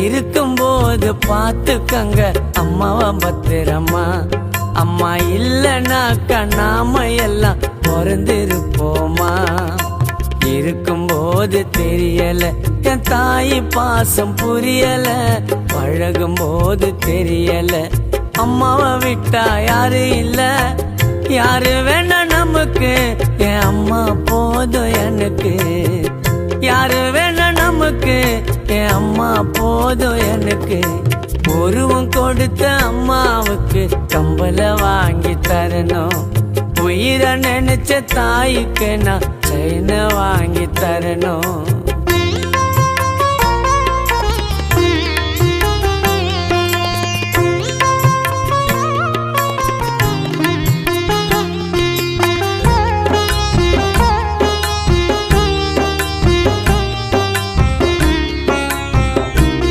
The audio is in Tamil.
இருக்கும்போது பார்த்துக்கங்க அம்மாவா பத்திரமா. அம்மா இல்லைனாக்கா நாம எல்லாம் பிறந்திருப்போமா. இருக்கும்போது தெரியல என் தாய் பாசம் புரியல, பழகும்போது தெரியல அம்மாவை விட்டா யாரு இல்ல. யாரு வேணா நமக்கு, என் அம்மா போதும் எனக்கு. யாரு வேணா நமக்கு, என் அம்மா போதும் எனக்கு. உருவம் கொடுத்த அம்மாவுக்கு கம்பல வாங்கி தரணும். உயிரை நினைச்ச தாய்க்கு நான் செயினை வாங்கி தரணும்.